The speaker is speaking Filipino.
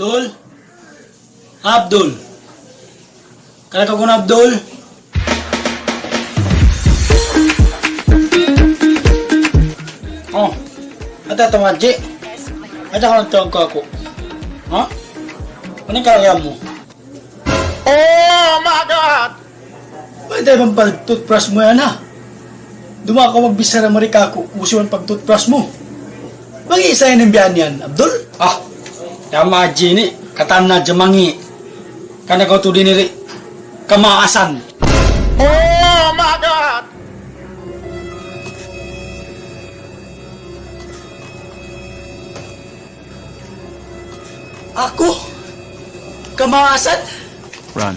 Abdul? Abdul? Kaya ka kuna Abdul? Oh, ata tamadji. Ata ka nagtawag ko ako. Ha? Anong kaya mo? Oh my God! Pwede bang pag-toothbrush mo yan ha? Duma ka magbisara marika ako, usuan pag-toothbrush mo. Mag-iisa yan ang biyan yan, Abdul? Ah, yama jini, katan na jamangi. Kana ko to diniri, kamaasan. Oh my God! Ako? Kamaasan? Run.